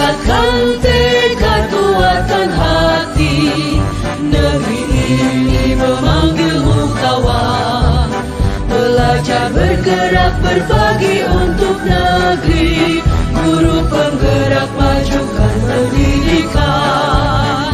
Tingkatkan tekad, kuatkan hati. Negeri ini memanggilmu kawan. Belajar, bergerak, berbagi untuk negeri. Guru penggerak, majukan pendidikan.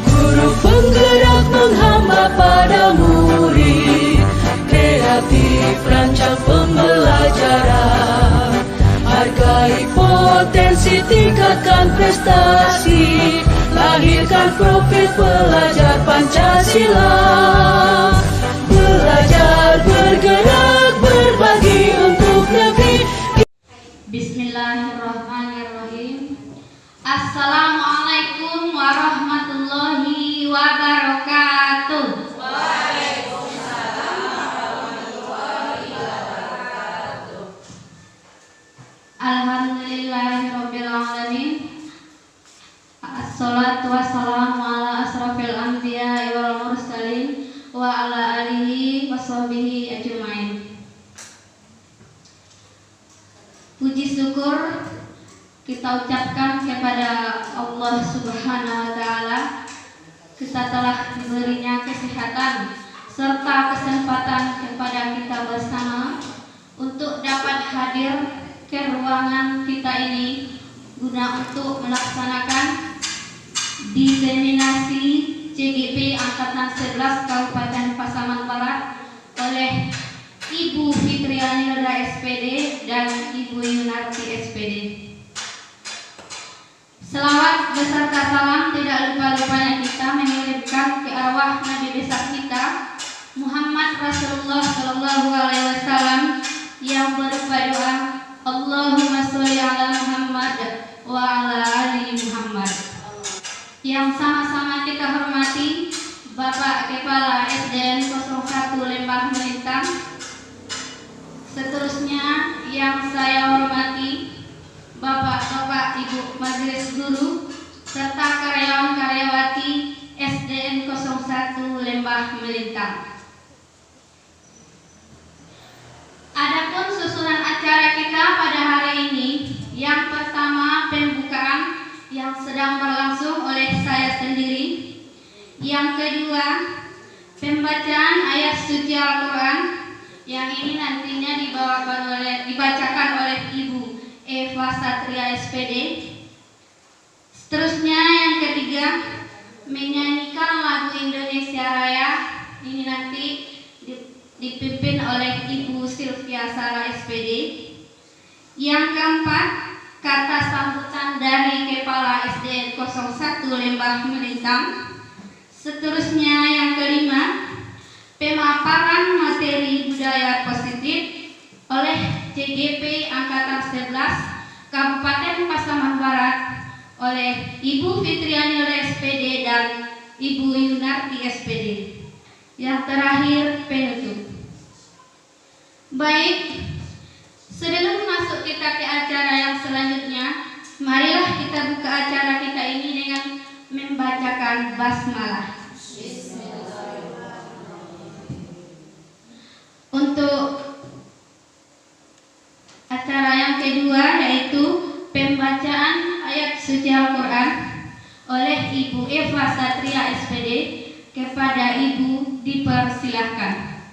Guru penggerak menghamba pada murid. Kreatif, rancang pembelajaran. Hargai potensi, tingkatkan prestasi. Lahirkan profil pelajar Pancasila. Belajar, bergerak, berbagi untuk negeri. Bismillahirrahmanirrahim. Assalamualaikum warahmatullahi wabarakatuh. Waalaikumsalam warahmatullahi wabarakatuh. Alhamdulillahirabbil alamin. Assalatu wassalamu ala asrafil anbiya'i wal mursalin wa ala alihi washabihi ajmain. Puji syukur kita ucapkan kepada Allah Subhanahu wa taala. Kita telah diberinya kesehatan serta kesempatan kepada kita bersama untuk dapat hadir ke ruangan kita ini guna untuk melaksanakan diseminasi CGP Angkatan 11 Kabupaten Pasaman Barat oleh Ibu Fitriani Leda SPD dan Ibu Yunarti SPD. Selawat beserta salam tidak lupa-lupanya kita mengirimkan ke arwah Nabi besar kita Muhammad Rasulullah Shallallahu Alaihi Wasallam yang berupa doa Allahumma sholli ala Muhammad wa ala ali Muhammad. Yang sama-sama kita hormati Bapak Kepala SDN 01 Lembah Melintang. Seterusnya yang saya hormati Bapak-bapak, Ibu Majelis Guru serta karyawan-karyawati SDN 01 Lembah Melintang. Adapun susunan acara kita pada hari ini, yang pertama pembukaan yang sedang berlangsung oleh saya sendiri. Yang kedua, pembacaan ayat suci Al-Quran yang ini nantinya dibacakan oleh Ibu Eva Satria SPD. Seterusnya yang ketiga, menyanyikan lagu Indonesia Raya. Ini nanti dipimpin oleh Ibu Sylvia Sara SPD. Yang keempat, kata sambutan dari Kepala SDN 01 Lembah Melintang. Seterusnya yang kelima, pemaparan materi budaya positif oleh CGP Angkatan 11 Kabupaten Pasaman Barat oleh Ibu Fitriani Leda SPD dan Ibu Yunarti SPD. Yang terakhir penutup. Baik, sebelum masuk kita ke acara yang selanjutnya, marilah kita buka acara kita ini dengan membacakan basmalah. Untuk acara yang kedua yaitu pembacaan ayat suci Al-Quran oleh Ibu Eva Satria SPD. Kepada Ibu dipersilahkan.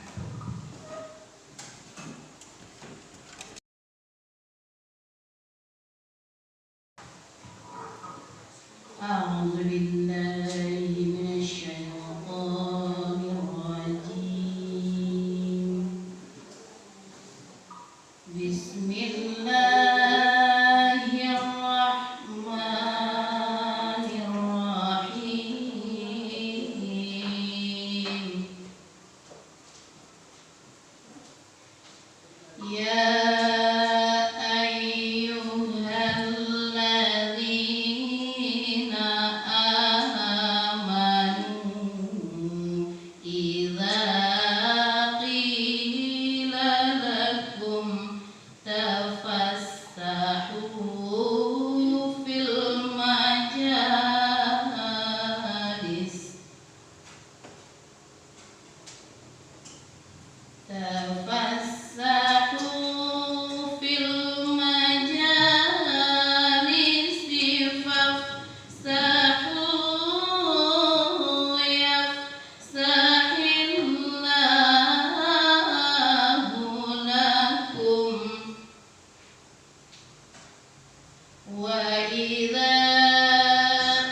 وإذا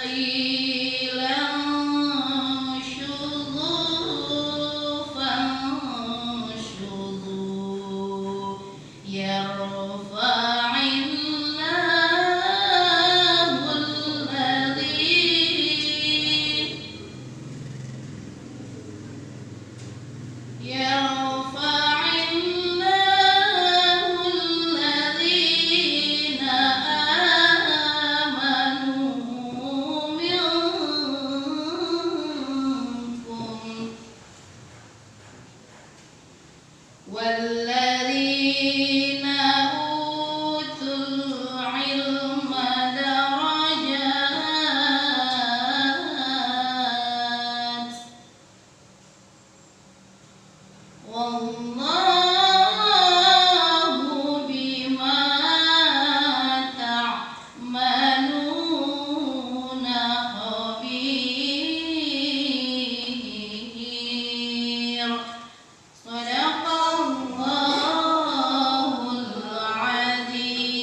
قيل انشزوا فانشزوا يرفع الله الذين آمنوا منكم والذين أوتوا العلم درجات والله بما تعملون خبير صدق الله العظيم.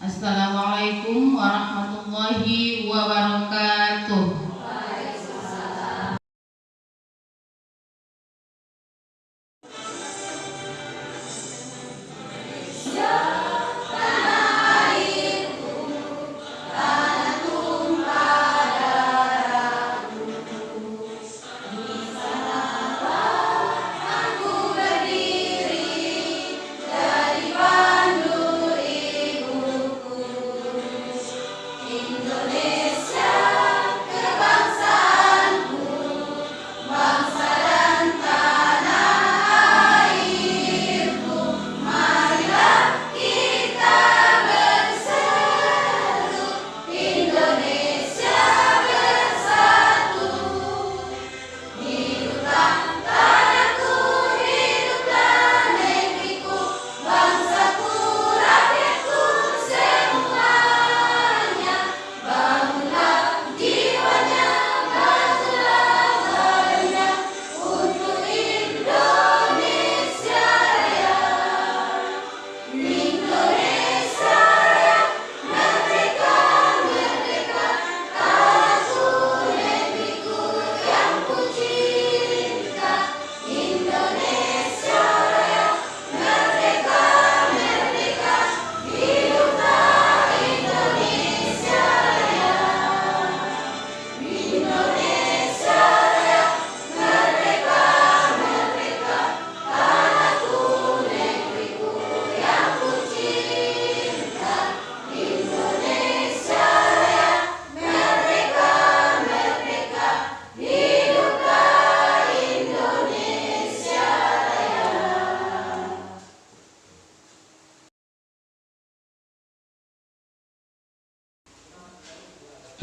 Assalamualaikum warahmatullahi wabarakatuh.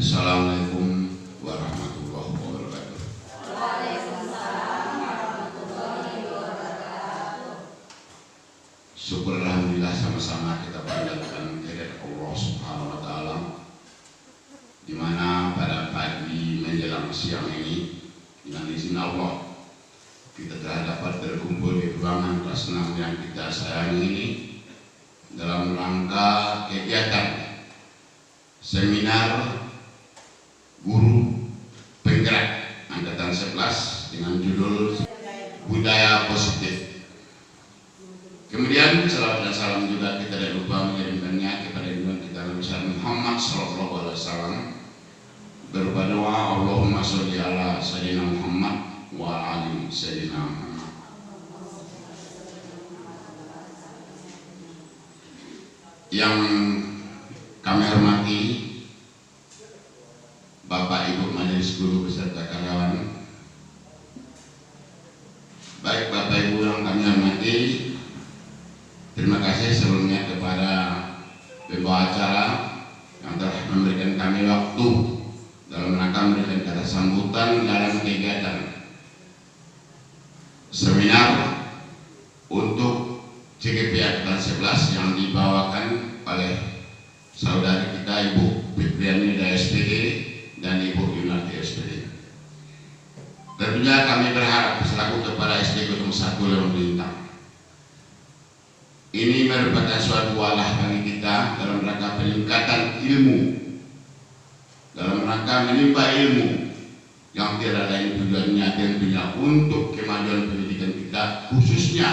Assalamualaikum warahmatullahi wabarakatuh. Syukur alhamdulillah sama-sama kita panjatkan kehadirat Allah Subhanahu wa taala, di mana pada pagi menjelang siang ini dengan izin Allah kita telah dapat berkumpul di ruangan kelas 6 yang kita sayangi ini dalam rangka kegiatan seminar guru penggerak angkatan 11 dengan judul Budaya Positif. Kemudian salawat dan salam juga kita tidak lupa mengirimkannya kepada junjungan kita Nabi besar Muhammad sallallahu alaihi wasallam berupa doa Allahumma sholli ala sayyidina Muhammad wa ali sayyidina Muhammad. Yang kami hormati Bapak Ibu Majelis Guru beserta karyawan, baik Bapak Ibu yang kami hormati, terima kasih sebelumnya kepada pembawa acara yang telah memberikan kami waktu dalam rangka memberikan kata sambutan dalam kegiatan seminar untuk CGP Angkatan 11 yang dibawakan oleh saudari kita Ibu Fitriani dari SPD dan Ibu Yunarti SPD. Tentunya kami berharap selaku Kepala SD Gunung Satu Lembintang Ini merupakan suatu walah bagi kita dalam rangka peningkatan ilmu, dalam rangka menimba ilmu yang tidak lain tujuannya tentunya untuk kemajuan pendidikan kita, khususnya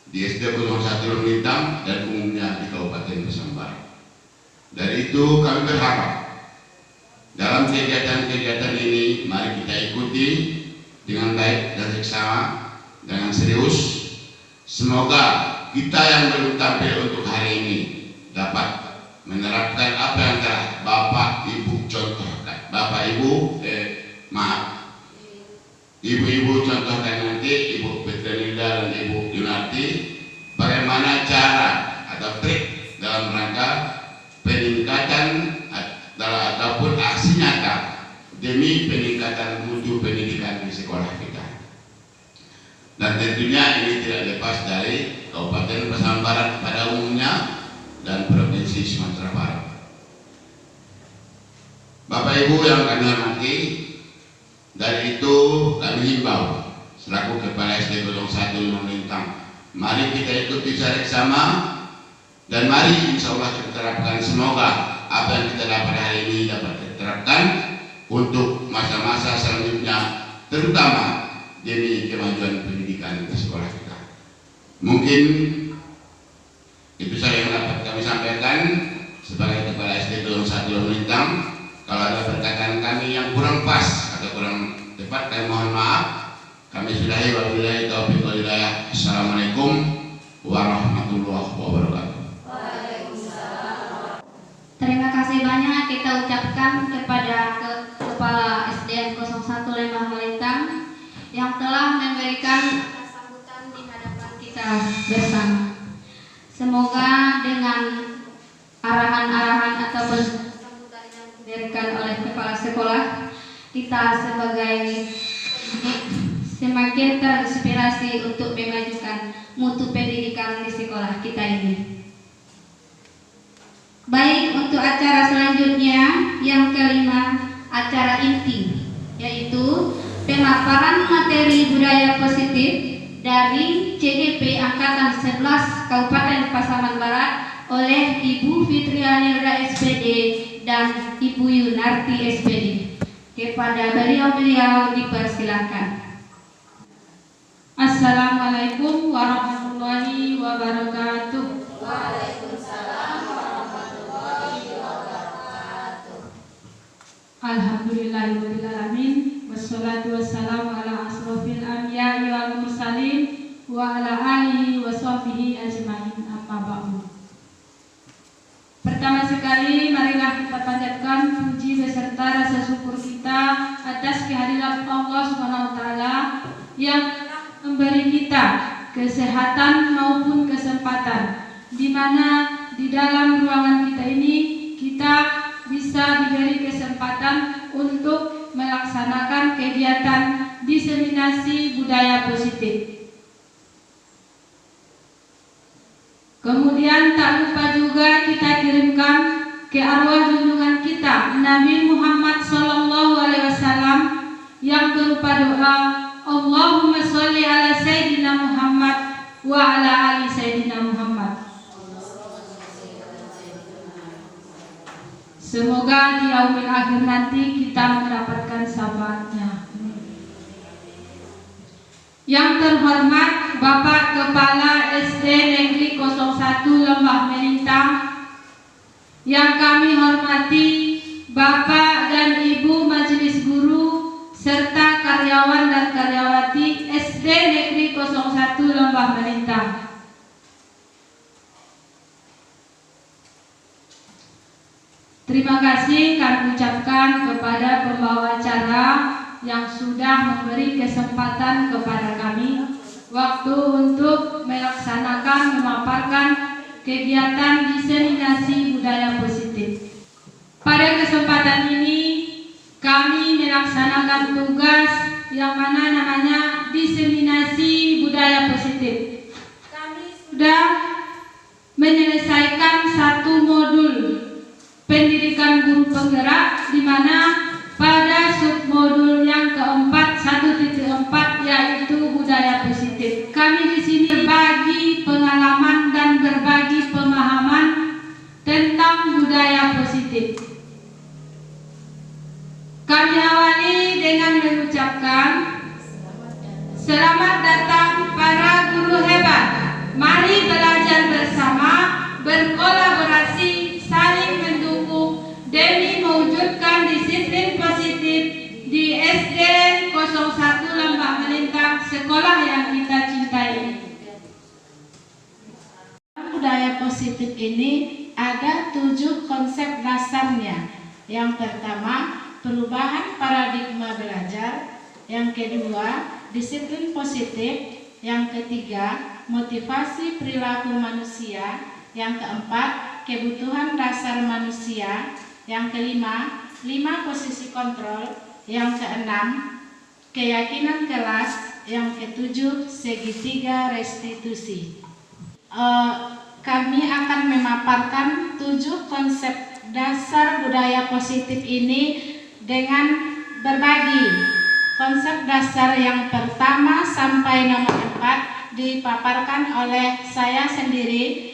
di SD 01 Lumintang dan umumnya di Kabupaten Pasaman. Dari itu kami berharap dalam kegiatan-kegiatan ini mari kita ikuti dengan baik dan seksama, dengan serius. Semoga kita yang belum tampil untuk hari ini dapat menerapkan apa yang telah Bapak Ibu contohkan. Ibu-ibu contohkan nanti, Ibu Petronilda dan Ibu Yunarti, bagaimana cara atau trik dalam rangka peningkatan ataupun aksi nyata demi peningkatan mutu pendidikan di sekolah kita. Dan tentunya ini tidak lepas dari Kabupaten Pasaman Barat pada umumnya dan Provinsi Sumatera Barat. Bapak Ibu yang kami hormati, dari itu kami himbau selaku Kepala SD 01 Lumintang, mari kita ikuti secara dan mari insya Allah kita terapkan. Semoga apa yang kita dapat hari ini dapat diterapkan untuk masa-masa selanjutnya, terutama demi kemajuan pendidikan di sekolah kita. Mungkin itu saja yang dapat kami sampaikan sebagai Kepala SD 01 Lumintang. Kalau ada perkataan kami yang kurang pas atau kurang tepat, kami mohon maaf. Kami sudahi, wabillahi taufiq wal hidayah. Assalamualaikum warahmatullahi wabarakatuh. Terima kasih banyak kita ucapkan kepada Kepala SDN 01 Lembah Melintang yang telah memberikan sambutan di hadapan kita bersama. Semoga dengan arahan-arahan ataupun sambutan yang diberikan oleh kepala sekolah, kita sebagai semakin terinspirasi untuk memajukan mutu pendidikan di sekolah kita ini. Baik, untuk acara selanjutnya yang kelima, acara inti, yaitu pemaparan materi budaya positif dari CGP Angkatan 11 Kabupaten Pasaman Barat oleh Ibu Fitrianilda SPD dan Ibu Yunarti SPD. Kepada beliau-beliau dipersilakan. Assalamualaikum warahmatullahi wabarakatuh. Waalaikumsalam warahmatullahi wabarakatuh. Alhamdulillahirrahmanirrahim. Wassalatu wassalamu ala asrofil anbiya'i wal mursalin wa ala alihi wa sahbihi ajma'in, amma ba'du. Pertama sekali marilah kita panjatkan puji beserta rasa syukur kita atas kehadiran Allah Subhanahu wa taala yang memberi kita kesehatan maupun kesempatan, di mana di dalam ruangan kita ini kita bisa diberi kesempatan untuk melaksanakan kegiatan diseminasi budaya positif. Kemudian tak lupa juga kita kirimkan ke arwah junjungan kita Nabi Muhammad SAW yang berupa doa Allahumma sholli ala Sayyidina Muhammad wa ala ali Sayyidina Muhammad. Semoga di yaumil akhir nanti kita mendapatkan syafaatnya. Yang terhormat Bapak Kepala SD Negeri 01 Lembah Melintang, yang kami hormati Bapak dan Ibu Majelis Guru serta karyawan dan karyawati SD Negeri 01 Lembah Melintang. Terima kasih kami ucapkan kepada pembawa acara yang sudah memberi kesempatan kepada kami waktu untuk melaksanakan memaparkan kegiatan diseminasi budaya positif. Pada kesempatan ini kami melaksanakan tugas yang mana namanya diseminasi budaya positif. Kami sudah menyelesaikan satu modul pendidikan guru penggerak, di mana pada submodul yang keempat 1.4 yaitu budaya positif. Kami di sini berbagi pengalaman dan positif. Kami awali dengan mengucapkan selamat datang para guru hebat. Mari belajar bersama, berkolaborasi, saling mendukung demi mewujudkan disiplin positif di SD 01 Lembah Melintang, sekolah yang kita cintai. Budaya positif ini ada 7 konsep dasarnya. Yang pertama, perubahan paradigma belajar. Yang kedua, disiplin positif. Yang ketiga, motivasi perilaku manusia. Yang keempat, kebutuhan dasar manusia. Yang kelima, 5 posisi kontrol. Yang keenam, keyakinan kelas. Yang ketujuh, segitiga restitusi. Kami akan memaparkan 7 konsep dasar budaya positif ini dengan berbagi konsep dasar yang pertama sampai nomor 4 dipaparkan oleh saya sendiri.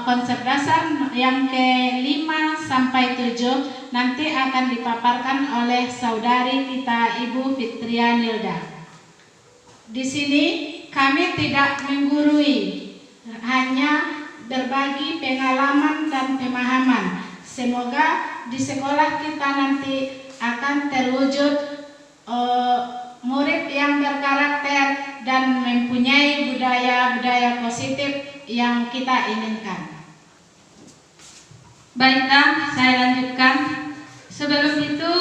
Konsep dasar yang ke-5 sampai 7 nanti akan dipaparkan oleh saudari kita Ibu Fitria Nilda. Di sini kami tidak menggurui, hanya berbagi pengalaman dan pemahaman. Semoga di sekolah kita nanti akan terwujud murid yang berkarakter dan mempunyai budaya-budaya positif yang kita inginkan. Baiklah, saya lanjutkan. Sebelum itu,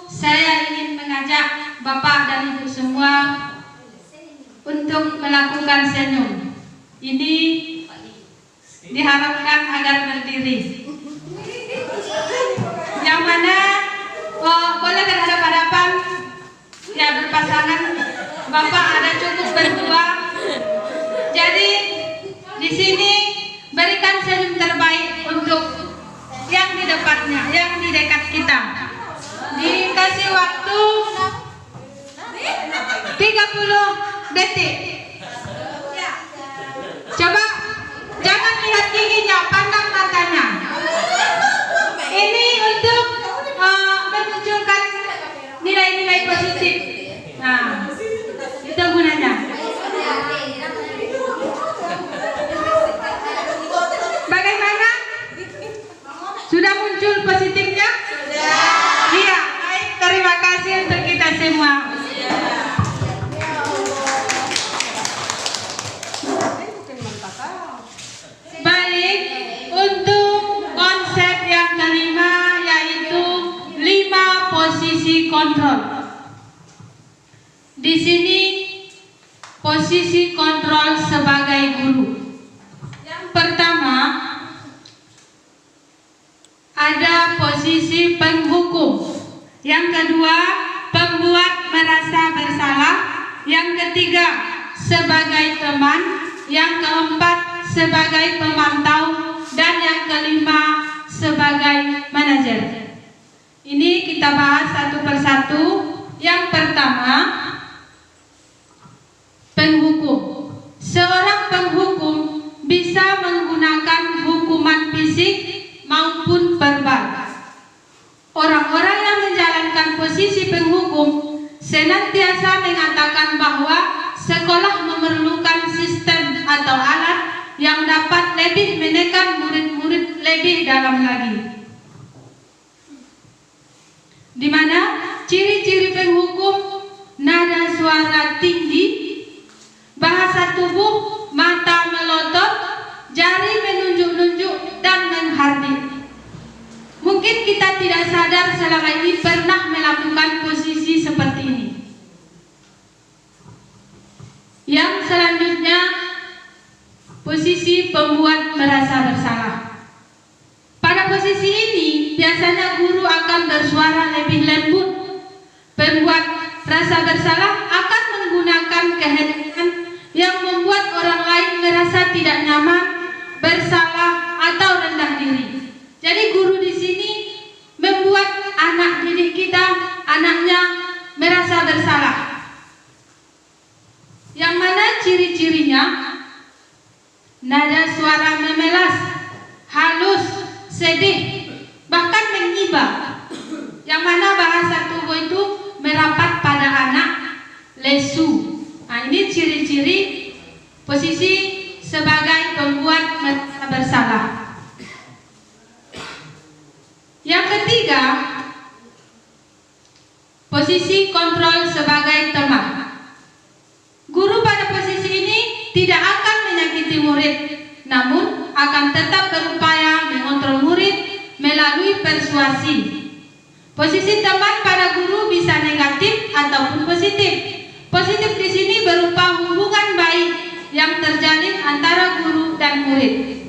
saya ingin mengajak Bapak dan Ibu semua untuk melakukan senyum. Ini diharapkan agar berdiri. Yang mana boleh berhadapan-hadapan, ya berpasangan. Bapak ada cukup berdua. Jadi di sini berikan senyum terbaik untuk yang di depannya, yang di dekat kita. Dikasih waktu 30 detik. Coba jangan lihat giginya, pandang matanya. Ini untuk memunculkan nilai-nilai positif. Nah, itu gunanya. Bagaimana? Sudah muncul positifnya? Sudah. Iya, baik. Terima kasih untuk kita semua. Baik, untuk konsep yang kelima yaitu 5 posisi kontrol. Di sini posisi kontrol sebagai guru. Yang pertama ada posisi penghukum. Yang kedua, pembuat merasa bersalah. Yang ketiga, sebagai teman. Yang keempat, sebagai pemantau. Dan yang kelima, sebagai manajer. Ini kita bahas satu persatu. Yang pertama, penghukum. Seorang penghukum bisa menggunakan hukuman fisik maupun verbal. Orang-orang yang menjalankan posisi penghukum senantiasa mengatakan bahwa sekolah memerlukan sistem atau alat yang dapat lebih menekan murid-murid lebih dalam lagi. Di mana ciri-ciri penghukum: nada suara tinggi, bahasa tubuh, mata melotot, jari menunjuk-nunjuk dan menghardik. Mungkin kita tidak sadar selama ini pernah melakukan posisi seperti ini. Yang selanjutnya, posisi pembuat merasa bersalah. Pada posisi ini, biasanya guru akan bersuara lebih lembut. Pembuat rasa bersalah akan menggunakan keheningan yang membuat orang lain merasa tidak nyaman, bersalah, atau rendah diri. Jadi guru di sini membuat anak didik kita, anaknya merasa bersalah. Yang mana ciri-cirinya? Nada suara memelas, halus, sedih, bahkan posisi kontrol sebagai teman. Guru pada posisi ini tidak akan menyakiti murid, namun akan tetap berupaya mengontrol murid melalui persuasi. Posisi teman pada guru bisa negatif ataupun positif. Positif di sini berupa hubungan baik yang terjalin antara guru dan murid.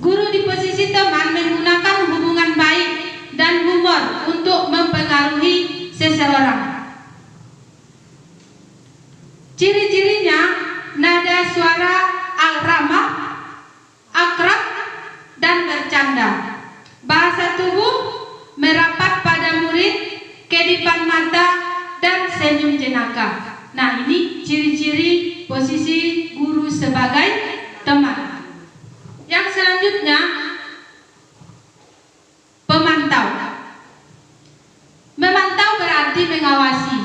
Guru di posisi teman menggunakan hubungan baik dan humor untuk mempengaruhi seseorang. Ciri-cirinya nada suara ramah, akrab, dan bercanda. Bahasa tubuh merapat pada murid, kedipan mata, dan senyum jenaka. Nah, ini ciri-ciri posisi guru sebagai teman. Yang selanjutnya, pemantau. Memantau berarti mengawasi.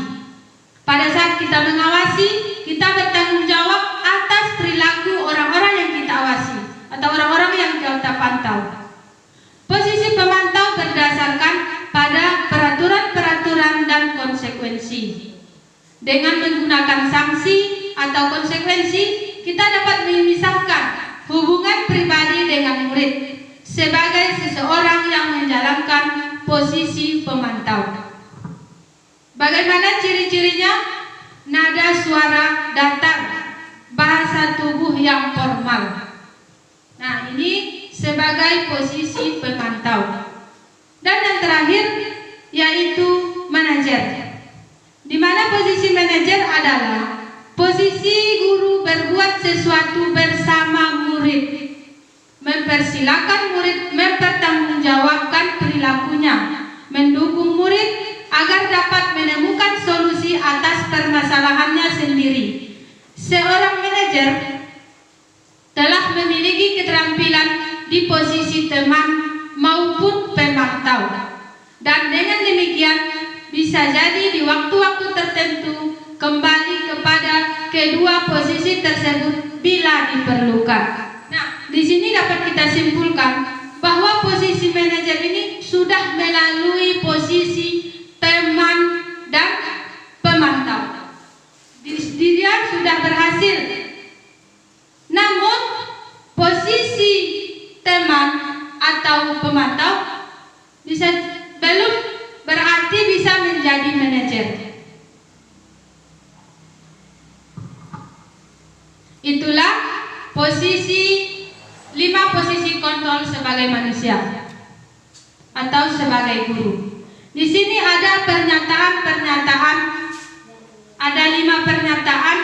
Pada saat kita mengawasi, kita bertanggung jawab atas perilaku orang-orang yang kita awasi atau orang-orang yang kita pantau. Posisi pemantau berdasarkan pada peraturan-peraturan dan konsekuensi. Dengan menggunakan sanksi atau konsekuensi, kita dapat memisahkan hubungan pribadi dengan murid sebagai seseorang yang menjalankan posisi pemantau. Bagaimana ciri-cirinya? Nada suara datar, bahasa tubuh yang formal. Nah, ini sebagai posisi pemantau. Dan yang terakhir yaitu manajer. Di mana posisi manajer adalah posisi guru berbuat sesuatu bersama murid, mempersilakan murid mempertanggungjawabkan perilakunya, mendukung murid agar dapat menemukan solusi atas permasalahannya sendiri. Seorang manajer telah memiliki keterampilan di posisi teman maupun pemantau, dan dengan demikian bisa jadi di waktu-waktu tertentu kembali kepada kedua posisi tersebut bila diperlukan. Nah, di sini dapat kita simpulkan bahwa posisi manajer ini sudah melalui posisi teman dan pemantau. Dia sudah berhasil. Namun posisi teman atau pemantau bisa belum berarti bisa menjadi manajer. Itulah posisi 5 posisi kontrol sebagai manusia atau sebagai guru. Di sini ada pernyataan-pernyataan, ada 5 pernyataan.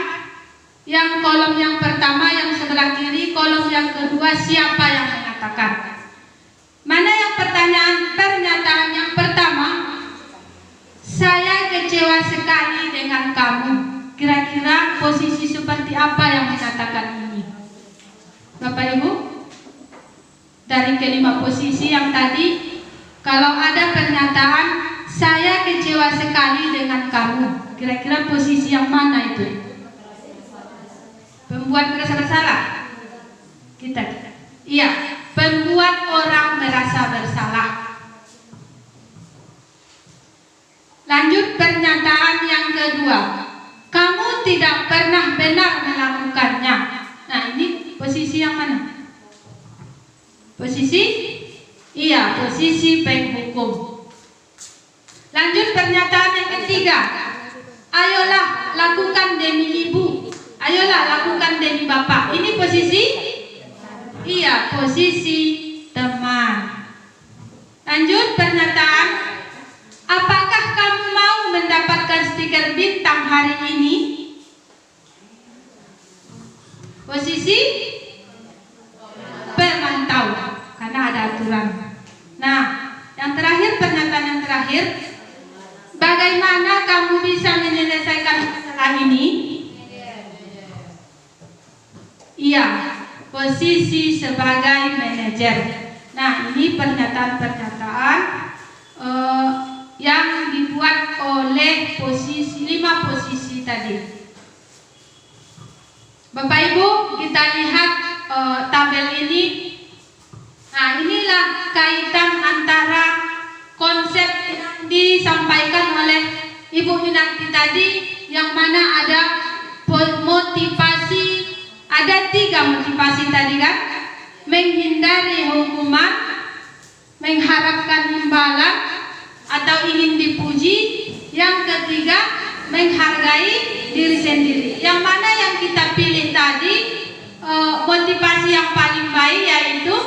Yang kolom yang pertama yang sebelah kiri, kolom yang kedua siapa yang mengatakan. Mana yang pernyataan yang pertama? Saya kecewa sekali dengan kamu. Kira-kira posisi seperti apa yang mengatakan ini? Bapak Ibu, dari kelima posisi yang tadi, kalau ada pernyataan saya kecewa sekali dengan kamu, kira-kira posisi yang mana itu? Pembuat merasa bersalah? Kita. Iya, pembuat orang merasa bersalah. Lanjut pernyataan yang kedua. Kamu tidak pernah benar melakukannya. Nah, ini posisi yang mana? Posisi? Iya, posisi penghukum. Lanjut pernyataan yang ketiga. Ayolah lakukan demi ibu. Ayolah lakukan demi bapak. Ini posisi? Iya, posisi teman. Lanjut pernyataan. Apakah kamu mau mendapatkan stiker bintang hari ini? Posisi pemantau, karena ada aturan. Nah, yang terakhir, pernyataan yang terakhir. Bagaimana kamu bisa menyelesaikan masalah ini? Iya, posisi sebagai manajer. Nah, ini pernyataan-pernyataan yang dibuat oleh posisi 5 posisi tadi. Bapak Ibu, kita lihat tabel ini. Nah, inilah kaitan antara konsep yang disampaikan oleh Ibu Yunarti tadi, yang mana ada motivasi, ada 3 motivasi tadi kan? Menghindari hukuman, mengharapkan imbalan atau ingin dipuji. Yang ketiga, menghargai diri sendiri. Yang mana yang kita pilih tadi, motivasi yang paling baik yaitu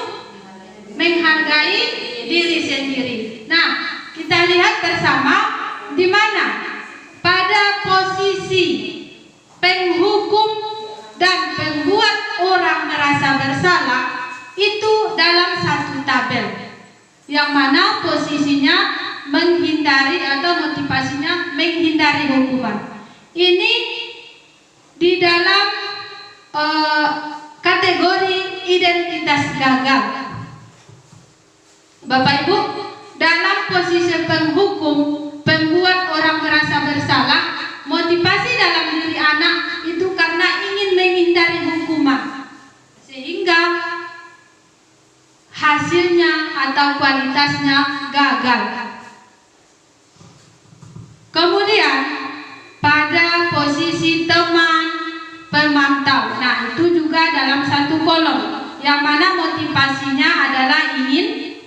menghargai diri sendiri. Nah, kita lihat bersama di mana pada posisi penghukum dan pembuat orang merasa bersalah itu dalam satu tabel, yang mana posisinya menghindari atau motivasinya menghindari hukuman. Ini di dalam kategori identitas gagal. Bapak Ibu, dalam posisi penghukum, pembuat orang merasa bersalah, motivasi dalam diri anak itu karena ingin menghindari hukuman, sehingga hasilnya atau kualitasnya gagal. Kemudian pada posisi teman pemantau, nah itu juga dalam satu kolom, yang mana motivasinya adalah ingin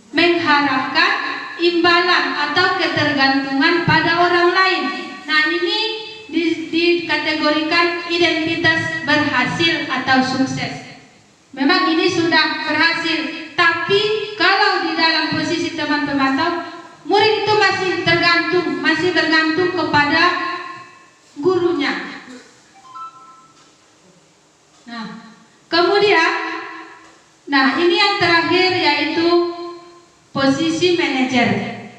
mengharapkan imbalan atau ketergantungan pada orang lain. Nah ini dikategorikan identitas berhasil atau sukses. Memang ini sudah berhasil, tapi kalau di dalam posisi teman pemantau, murid itu masih bergantung kepada gurunya. Nah, kemudian, ini yang terakhir yaitu posisi manajer,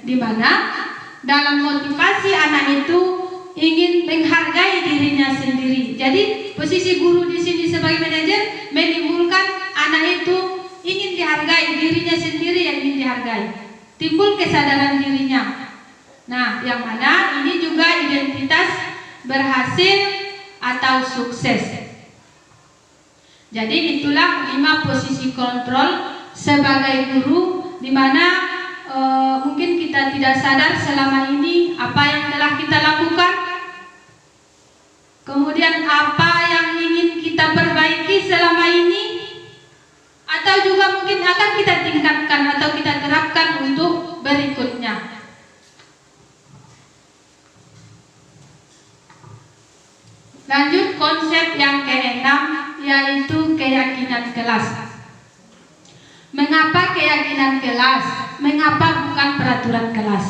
di mana dalam motivasi anak itu ingin menghargai dirinya sendiri. Jadi posisi guru di sini sebagai manajer menimbulkan anak itu ingin dihargai, dirinya sendiri yang ingin dihargai, timbul kesadaran dirinya. Nah, yang mana ini juga identitas berhasil atau sukses. Jadi itulah 5 posisi kontrol sebagai guru, di mana mungkin kita tidak sadar selama ini apa yang telah kita lakukan, kemudian apa yang ingin kita perbaiki selama ini, atau juga mungkin akan kita tingkatkan atau kita terapkan untuk berikutnya. Lanjut konsep yang ke-6, yaitu keyakinan kelas. Mengapa keyakinan kelas? Mengapa bukan peraturan kelas?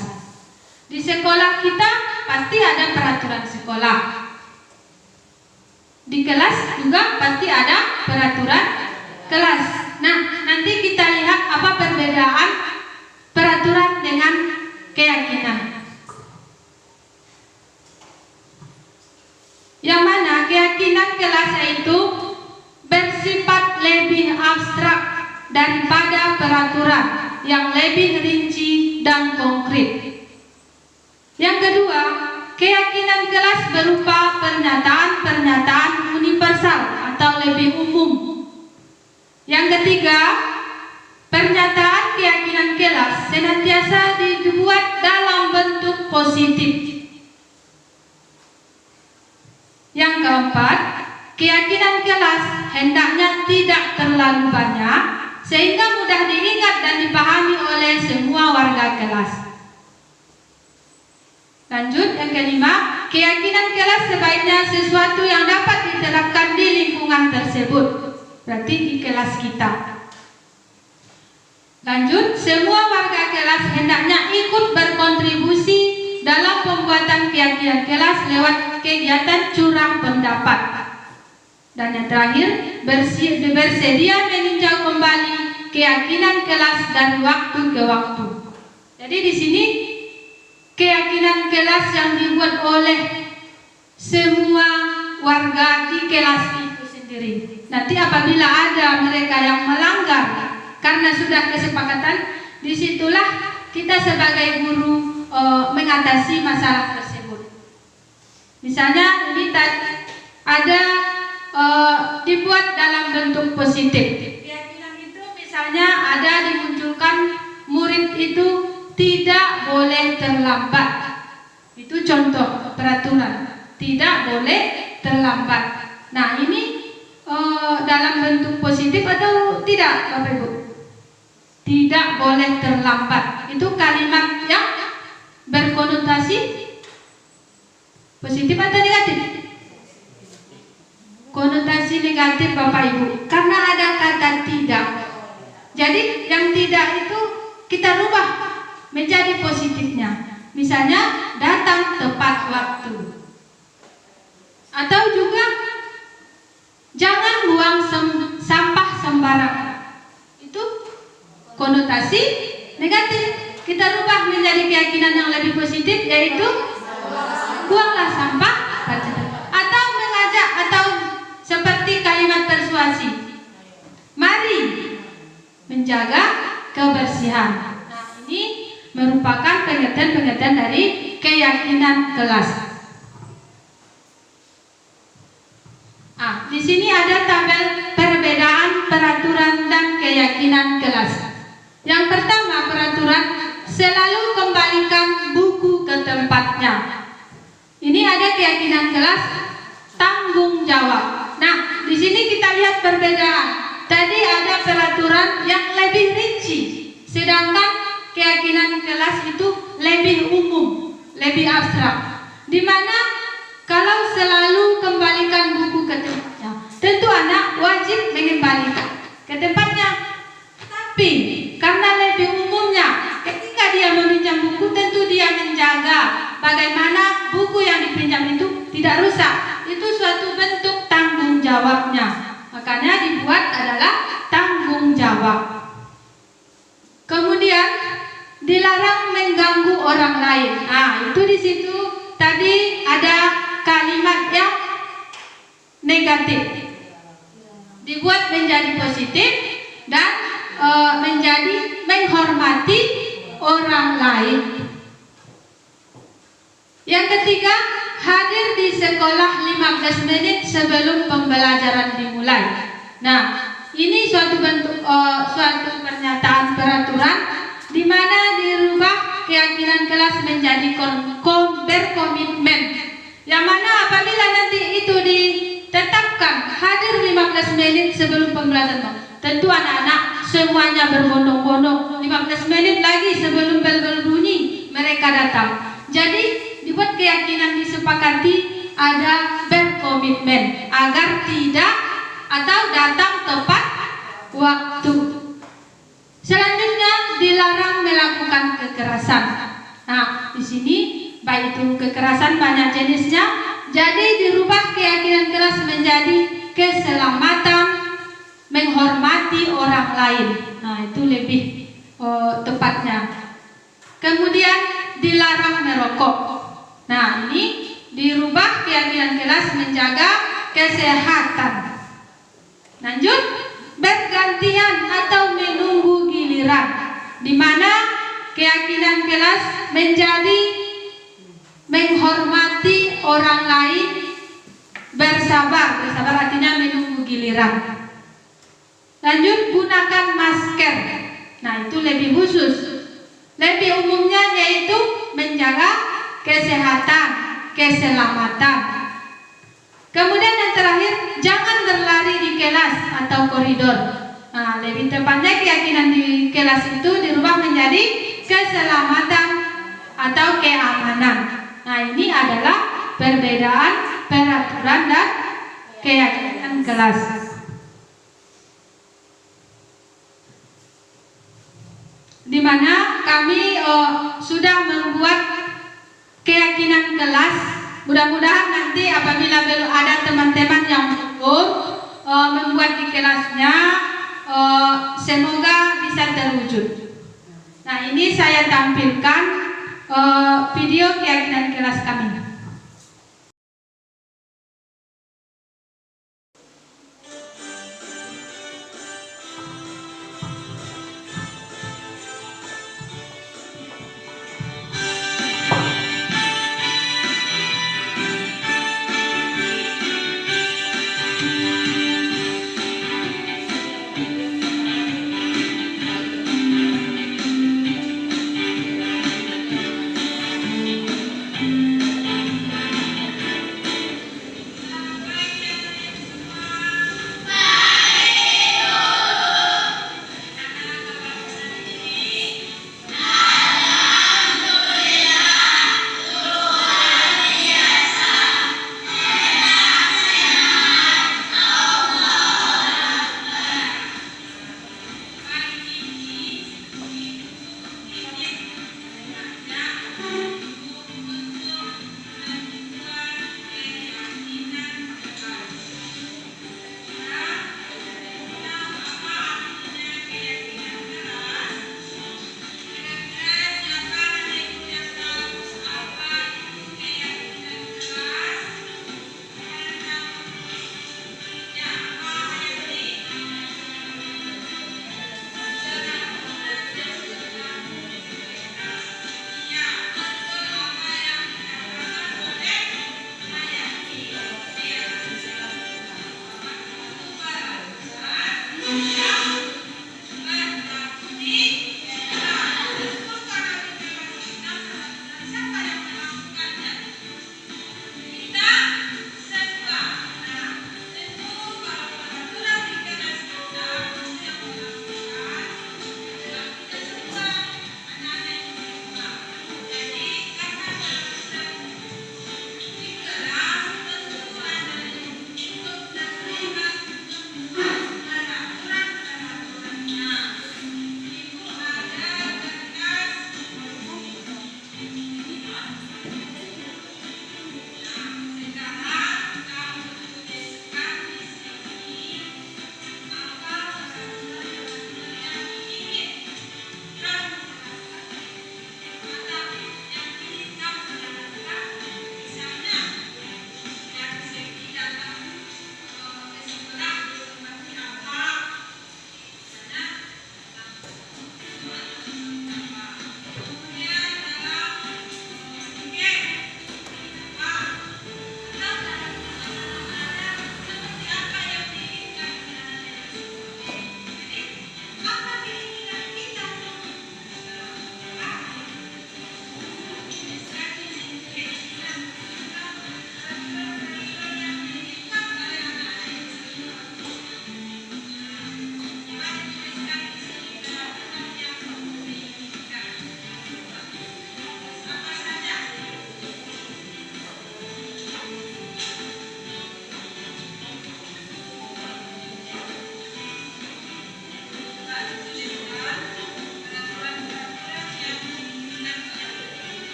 Di sekolah kita pasti ada peraturan sekolah. Di kelas juga pasti ada peraturan kelas. Nah, nanti kita lihat apa perbedaan peraturan dengan keyakinan. Yang mana keyakinan kelas itu bersifat lebih abstrak daripada peraturan yang lebih rinci dan konkret. Yang kedua, keyakinan kelas berupa pernyataan-pernyataan universal atau lebih umum. Yang ketiga, pernyataan keyakinan kelas senantiasa dibuat dalam bentuk positif. Yang keempat, keyakinan kelas hendaknya tidak terlalu banyak sehingga mudah diingat dan dipahami oleh semua warga kelas. Lanjut yang kelima, keyakinan kelas sebaiknya sesuatu yang dapat diterapkan di lingkungan tersebut, berarti di kelas kita. Lanjut, semua warga kelas hendaknya ikut berkontribusi dalam pembuatan keyakinan kelas lewat kegiatan curang pendapat. Dan yang terakhir, bersedia meninjau kembali keyakinan kelas dari waktu ke waktu. Jadi di sini keyakinan kelas yang dibuat oleh semua warga di kelas itu sendiri. Nanti apabila ada mereka yang melanggar karena sudah kesepakatan, disitulah kita sebagai guru mengatasi masalah tersebut. Misalnya ini ada dibuat dalam bentuk positif. Keyakinan itu misalnya ada dimunculkan murid itu tidak boleh terlambat. contoh peraturan, tidak boleh terlambat. Nah ini dalam bentuk positif atau tidak Bapak Ibu? Tidak boleh terlambat. Itu kalimat yang berkonotasi positif atau negatif? Konotasi negatif Bapak Ibu, karena ada kata tidak. Jadi yang tidak itu kita rubah menjadi positifnya. Misalnya datang tepat waktu. Atau juga jangan buang sampah sembarangan. Itu konotasi negatif. Kita rubah menjadi keyakinan yang lebih positif, yaitu buanglah sampah. Atau mengajak, atau seperti kalimat persuasi, mari menjaga kebersihan. Nah ini merupakan pengertian-pengertian dari keyakinan kelas. Di sini ada tabel perbedaan peraturan dan keyakinan kelas. Yang pertama, peraturan selalu kembalikan buku ke tempatnya. Ini ada keyakinan kelas tanggung jawab. Nah, di sini kita lihat perbedaan. Tadi ada peraturan yang lebih rinci, sedangkan keyakinan kelas itu lebih umum, lebih abstrak. Di mana kalau selalu kembalikan buku ke tempatnya, tentu anak wajib mengembalikan ke tempatnya. Tapi karena lebih umumnya, ketika dia meminjam buku, tentu dia menjaga bagaimana buku yang dipinjam itu tidak rusak. Itu suatu bentuk tanggung jawabnya. Makanya dibuat adalah tanggung jawab. Kemudian dilarang mengganggu orang lain. Nah, itu di situ tadi ada kalimat yang negatif. Dibuat menjadi positif dan menjadi menghormati orang lain. Yang ketiga, hadir di sekolah 15 menit sebelum pembelajaran dimulai. Nah, ini suatu bentuk suatu pernyataan peraturan di mana dirubah keyakinan kelas menjadi berkomitmen. Yang mana apabila nanti itu ditetapkan hadir 15 menit sebelum pembelajaran, tentu anak-anak semuanya berbondong-bondong 15 menit lagi sebelum bel bunyi mereka datang. Jadi dibuat keyakinan disepakati ada berkomitmen agar tidak atau datang tepat waktu. Selanjutnya dilarang melakukan kekerasan. Nah, di sini baik itu kekerasan banyak jenisnya. Jadi dirubah keyakinan kelas menjadi keselamatan, menghormati orang lain. Nah, itu lebih tepatnya. Kemudian dilarang merokok. Nah, ini dirubah keyakinan kelas menjaga kesehatan. Lanjut, bergantian atau menunggu giliran, di mana keyakinan kelas menjadi menghormati orang lain, bersabar. Bersabar artinya menunggu giliran. Lanjut, gunakan masker. Nah, itu lebih khusus. Lebih umumnya yaitu menjaga kesehatan, keselamatan. Kemudian yang terakhir, jangan berlari di kelas atau koridor. Nah, lebih tepatnya keyakinan di kelas itu dirubah menjadi keselamatan atau keamanan. Nah, ini adalah perbedaan peraturan dan keyakinan kelas. Di mana kami sudah membuat keyakinan kelas. Mudah-mudahan nanti apabila ada teman-teman yang membuat di kelasnya, semoga bisa terwujud. Nah, ini saya tampilkan video keyakinan kelas kami.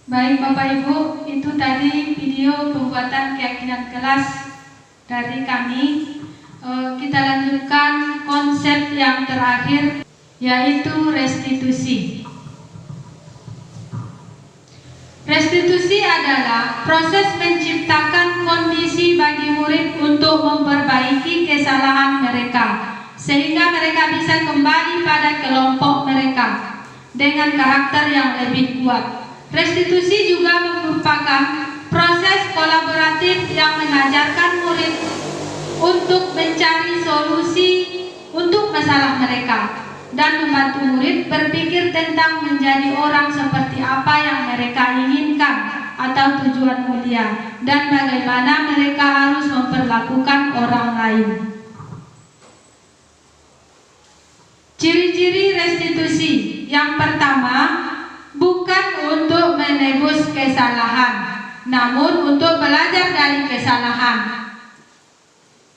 Baik Bapak Ibu, itu tadi video pembuatan keyakinan kelas dari kami. Kita lanjutkan konsep yang terakhir, yaitu restitusi. Restitusi adalah proses menciptakan kondisi bagi murid untuk memperbaiki kesalahan mereka, sehingga mereka bisa kembali pada kelompok mereka dengan karakter yang lebih kuat. Restitusi juga merupakan proses kolaboratif yang mengajarkan murid untuk mencari solusi untuk masalah mereka dan membantu murid berpikir tentang menjadi orang seperti apa yang mereka inginkan atau tujuan mulia, dan bagaimana mereka harus memperlakukan orang lain. Ciri-ciri restitusi. Yang pertama, bukan untuk menebus kesalahan, namun untuk belajar dari kesalahan.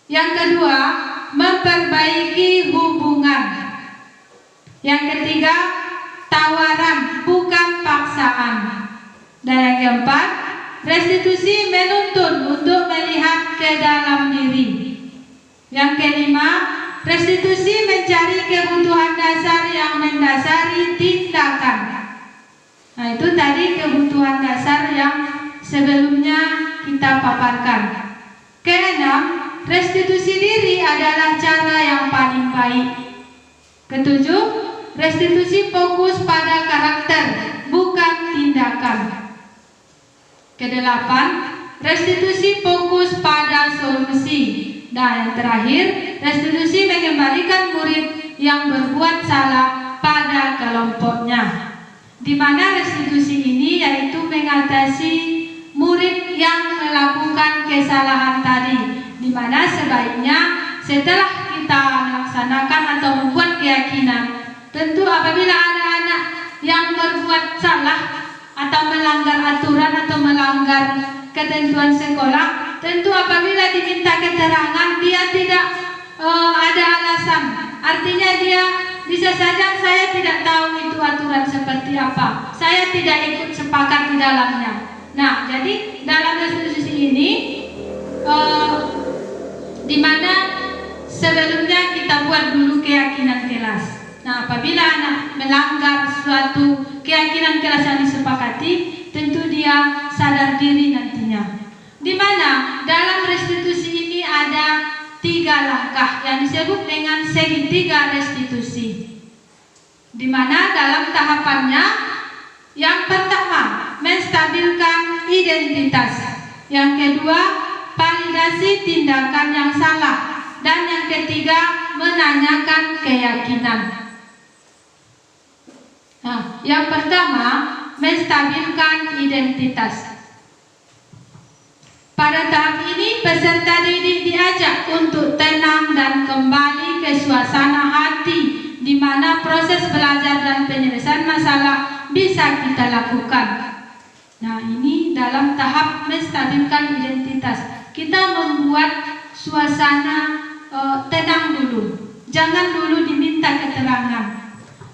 Yang kedua, memperbaiki hubungan. Yang ketiga, tawaran bukan paksaan. Dan yang keempat, restitusi menuntun untuk melihat ke dalam diri. Yang kelima, restitusi mencari kebutuhan dasar yang mendasari tindakan. Nah, itu tadi kebutuhan dasar yang sebelumnya kita paparkan. Keenam, restitusi diri adalah cara yang paling baik. Ketujuh, restitusi fokus pada karakter, bukan tindakan. Kedelapan, restitusi fokus pada solusi. Dan yang terakhir, restitusi mengembalikan murid yang berbuat salah pada kelompoknya. Di mana restitusi ini yaitu mengatasi murid yang melakukan kesalahan tadi, di mana sebaiknya setelah kita melaksanakan atau membuat keyakinan, tentu apabila ada anak yang berbuat salah atau melanggar aturan atau melanggar ketentuan sekolah, tentu apabila diminta keterangan dia tidak ada alasan. Artinya dia bisa saja, saya tidak tahu itu aturan seperti apa, saya tidak ikut sepakat di dalamnya. Nah, jadi dalam restitusi ini di mana sebelumnya kita buat dulu keyakinan kelas. Nah, apabila anak melanggar suatu keyakinan kelas yang disepakati, tentu dia sadar diri nantinya. Di mana dalam restitusi ini ada 3 langkah yang disebut dengan segitiga restitusi. Di mana dalam tahapannya, yang pertama menstabilkan identitas, yang kedua validasi tindakan yang salah, dan yang ketiga menanyakan keyakinan. Nah, yang pertama menstabilkan identitas. Pada tahap ini peserta didik diajak untuk tenang dan kembali ke suasana hati, di mana proses belajar dan penyelesaian masalah bisa kita lakukan. Nah, ini dalam tahap menstabilkan identitas. Kita membuat suasana tenang dulu, jangan dulu diminta keterangan.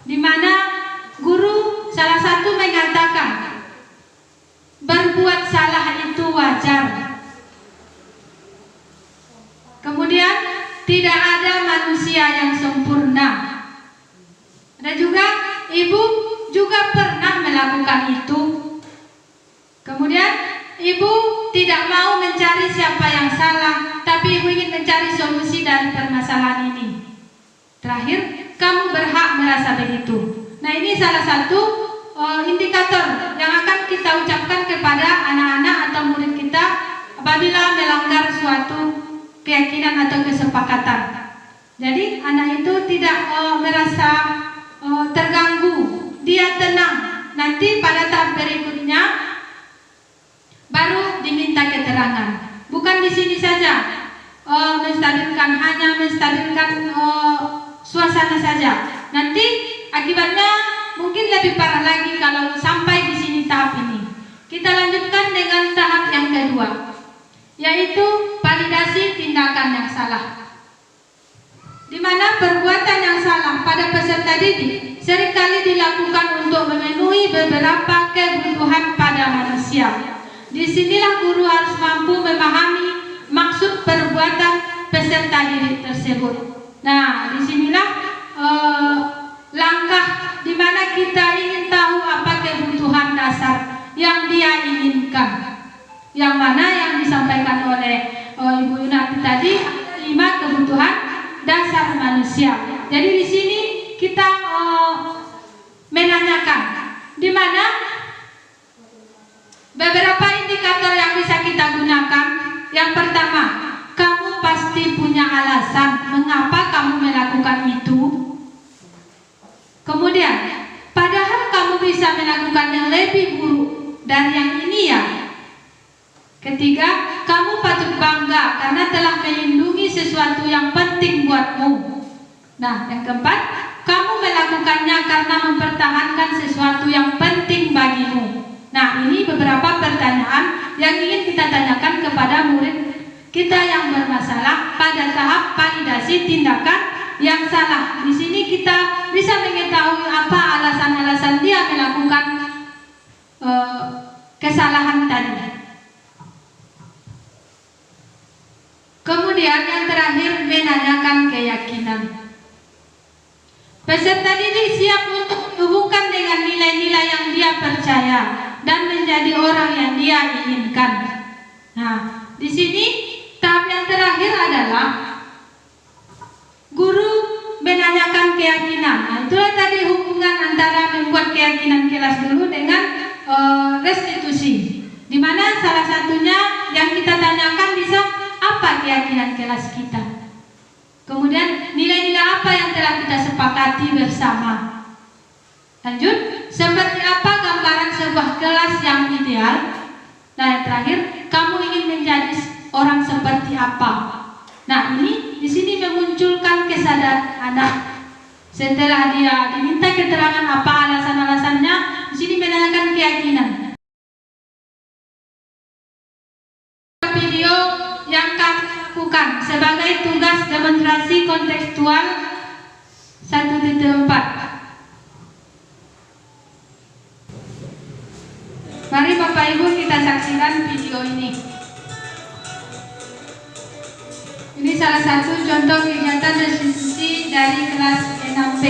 Di mana guru salah satu mengatakan berbuat salah itu wajar. Kemudian tidak ada manusia yang sempurna. Ada juga ibu juga pernah melakukan itu. Kemudian ibu tidak mau mencari siapa yang salah, tapi ibu ingin mencari solusi dari permasalahan ini. Terakhir, kamu berhak merasa begitu. Nah, ini salah satu indikator yang akan kita ucapkan kepada anak-anak atau murid kita apabila melanggar suatu keyakinan atau kesepakatan. Jadi anak itu tidak merasa terganggu, dia tenang. Nanti pada tahap berikutnya baru diminta keterangan. Bukan di sini saja menstabilkan, hanya menstabilkan suasana saja. Nanti akibatnya mungkin lebih parah lagi kalau sampai di sini tahap ini. Kita lanjutkan dengan tahap yang kedua, yaitu validasi tindakan yang salah. Di mana perbuatan yang salah pada peserta didik seringkali dilakukan untuk memenuhi beberapa kebutuhan pada kepada manusia. Disinilah guru harus mampu memahami maksud perbuatan peserta didik tersebut. Nah, disinilah langkah di mana kita ingin tahu apa kebutuhan dasar yang dia inginkan. Yang mana yang disampaikan oleh Ibu Yunati tadi, 5 kebutuhan dasar manusia. Jadi di sini kita menanyakan di mana beberapa indikator yang bisa kita gunakan. Yang pertama, kamu pasti punya alasan mengapa kamu melakukan itu. Kemudian, padahal kamu bisa melakukan yang lebih buruk dari yang ini ya. Ketiga, kamu patut bangga karena telah melindungi sesuatu yang penting buatmu. Nah, yang keempat, kamu melakukannya karena mempertahankan sesuatu yang penting bagimu. Nah, ini beberapa pertanyaan yang ingin kita tanyakan kepada murid kita yang bermasalah pada tahap validasi tindakan yang salah. Di sini kita bisa mengetahui apa alasan-alasan dia melakukan kesalahan tadi. Kemudian yang terakhir, menanyakan keyakinan. Peserta didik siap untuk dihubungkan dengan nilai-nilai yang dia percaya dan menjadi orang yang dia inginkan. Nah, di sini tahap yang terakhir adalah guru menanyakan keyakinan. Nah, itulah tadi hubungan antara membuat keyakinan kelas dulu dengan restitusi. Di mana salah satunya yang kita tanyakan bisa apa keyakinan kelas kita. Kemudian nilai-nilai apa yang telah kita sepakati bersama. Lanjut, seperti apa gambaran sebuah kelas yang ideal. Nah, yang terakhir, kamu ingin menjadi orang seperti apa. Nah, ini di sini memunculkan kesadaran anak. Setelah dia diminta keterangan apa alasan-alasannya, di sini menanyakan keyakinan. Video yang kami lakukan sebagai tugas demonstrasi kontekstual 1.4. Mari Bapak Ibu kita saksikan video ini. Ini salah satu contoh kegiatan restitusi dari kelas 6B.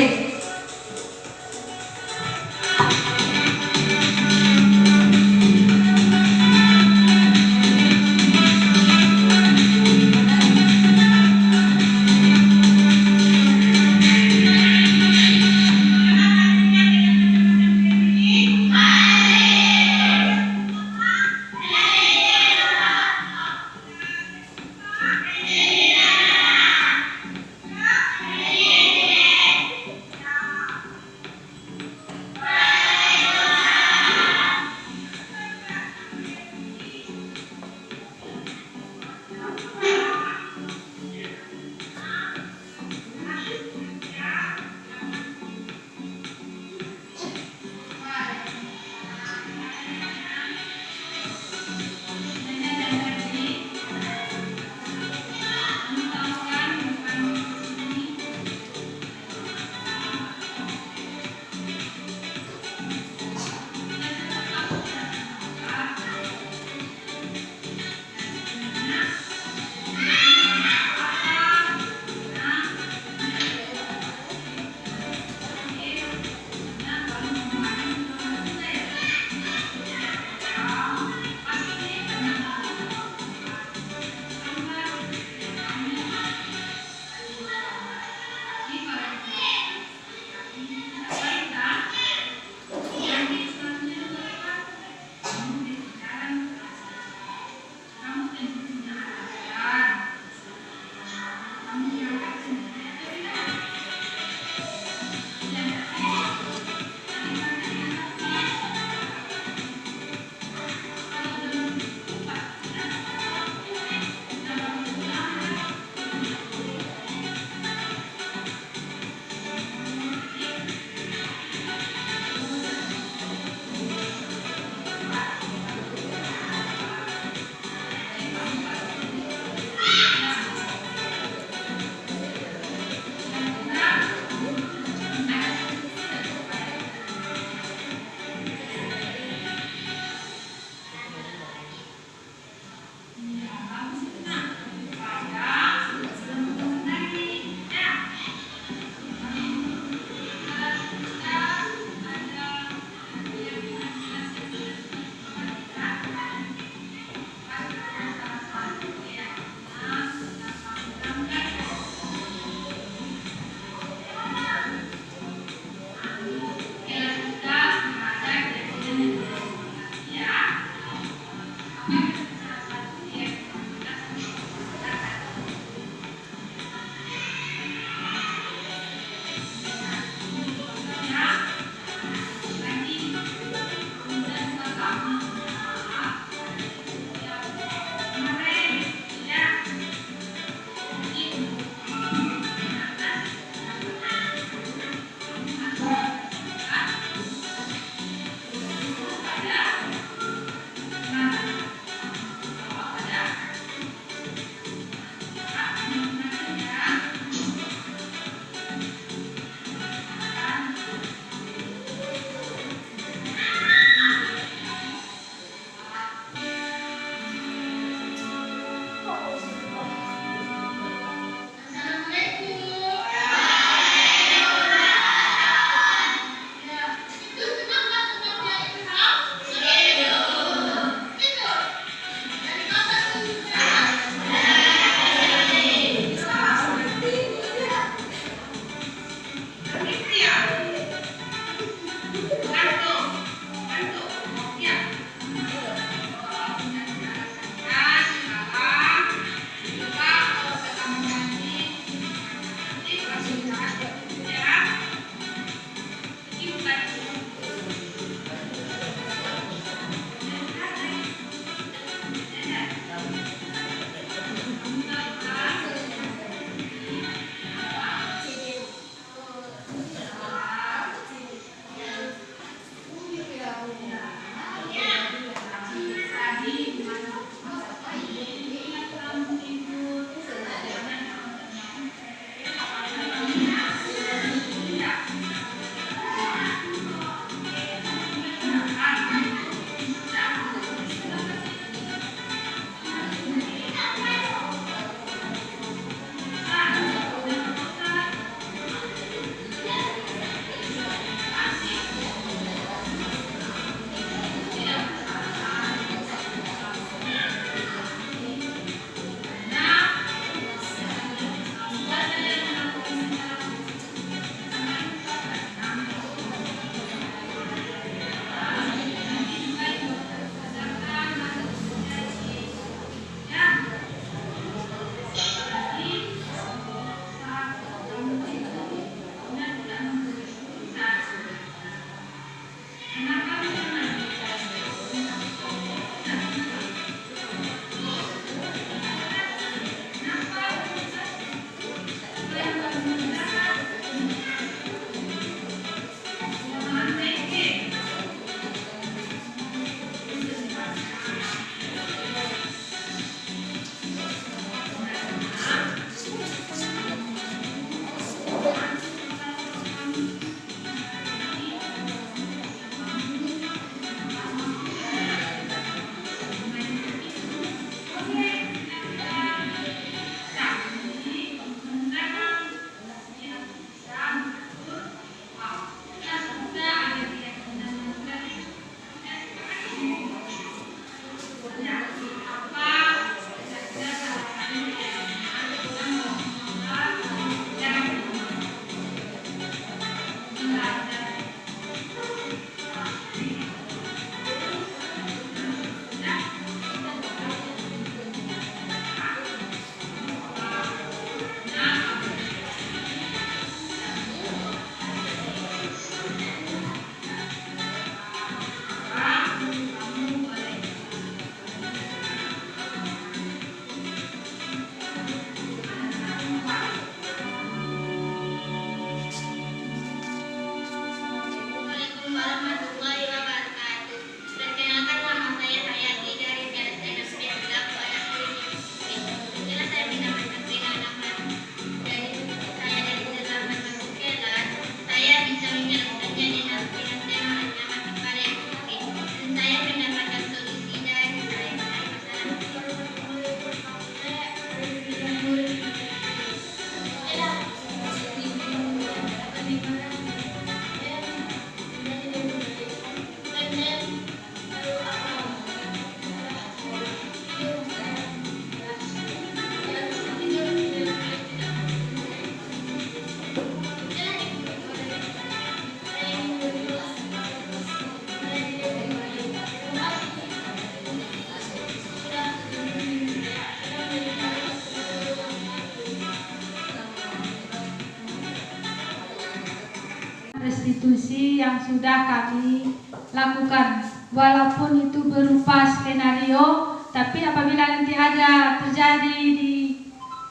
restitusi yang sudah kami lakukan. Walaupun itu berupa skenario, tapi apabila nanti ada terjadi di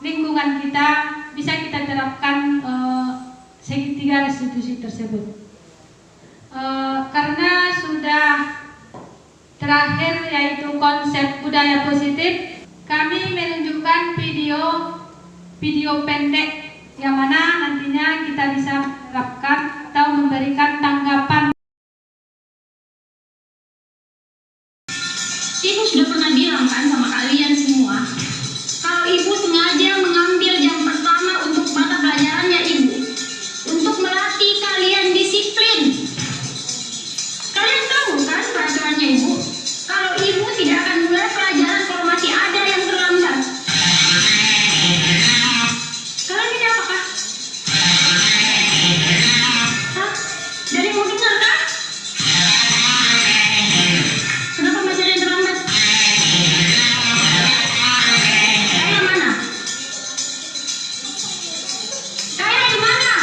lingkungan kita, bisa kita terapkan segitiga restitusi tersebut. Karena sudah terakhir yaitu konsep budaya positif, kami menunjukkan video pendek yang mana nantinya kita bisa menerapkan atau memberikan tanggapan. Ibu sudah pernah bilang kan sama kalian semua, kalau ibu sengaja mengambil jam pertama untuk mata pelajarannya ibu, untuk melatih kalian disiplin. Kalian tahu kan peraturannya ibu? Kalau ibu tidak akan mulai pelajaran kalau masih ada yang terlambat. Kalian ini apakah? Hah? Jadi mau dengar kan? Kenapa masih ada yang terlambat? Kayla mana? Kayla di mana?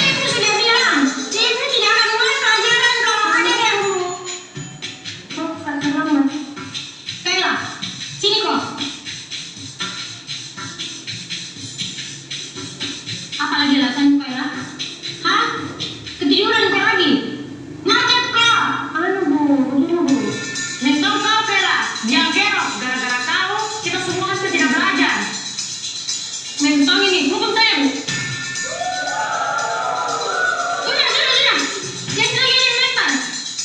Ibu sudah bilang, ibu tidak akan mulai pelajaran kalau ada yang bukan terlambat. Kayla, sini kok. Apa lagi alasanmu Kayla? Hah? Ketiduran kau lagi? Macet kau? Anu bu, begini bu. Mentong kau Kayla, jangan kerok. Gara-gara kau, kita semua kan tidak belajar. Mentong ini, hukum saya bu. Sudah. Jangan lagi yang mental.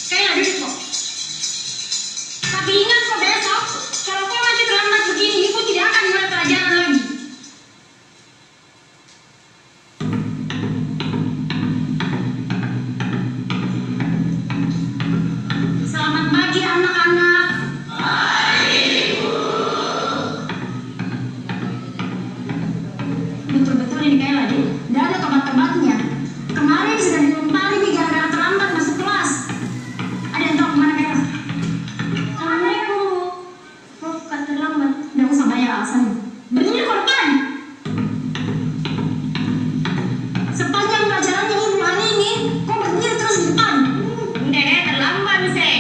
Kayla duduk kok. Tapi ingat kok besok, kalau kau masih terlambat begini, ibu tidak akan mulai pelajaran lagi. Selamat pagi anak-anak. Betul-betul ini Kayla deh, tidak ada tobat-tobatnya. Kemarin sudah dilempari nih gara-gara terlambat masuk kelas. Ada yang tahu kemana Kayla? Assalamualaikum. Bukan terlambat. Tidak usah banyak alasan. Berdiri korban. Sepanjang pelajarannya ibu hari ini, kau berdiri terus di depan. Dede terlambat sih.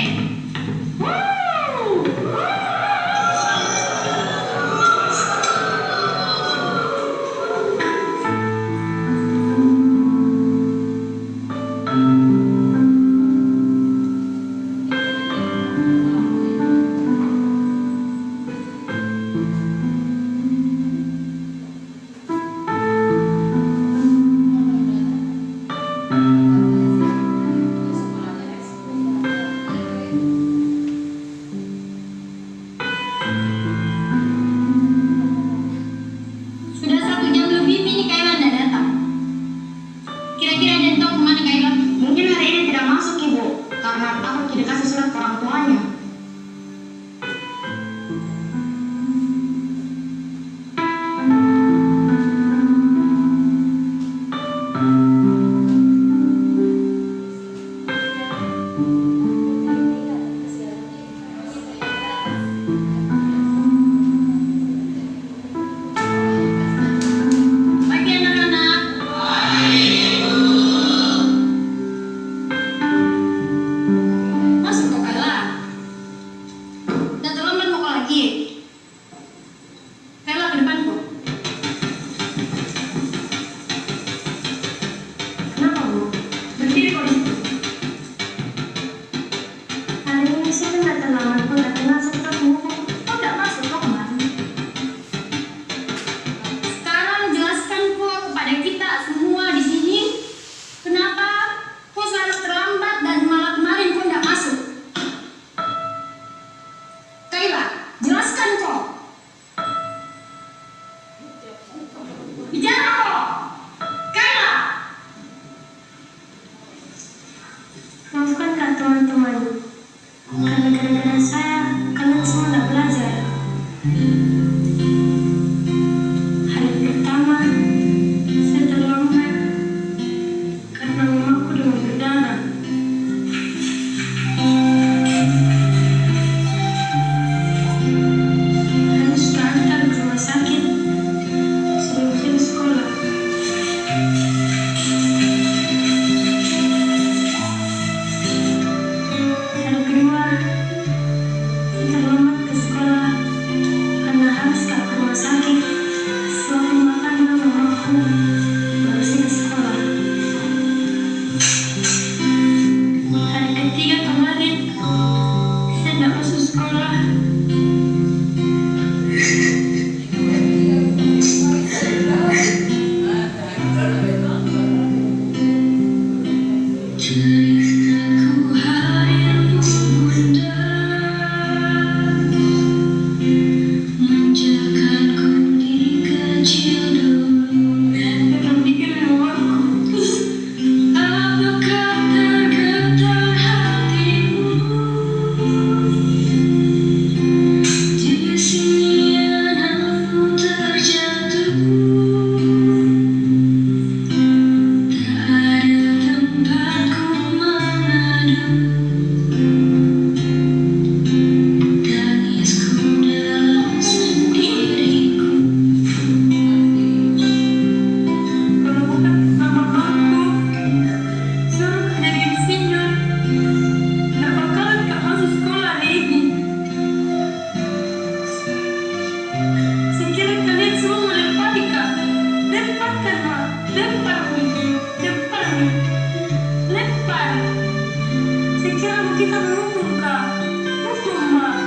ibu kita beruntung kak. Untung mak.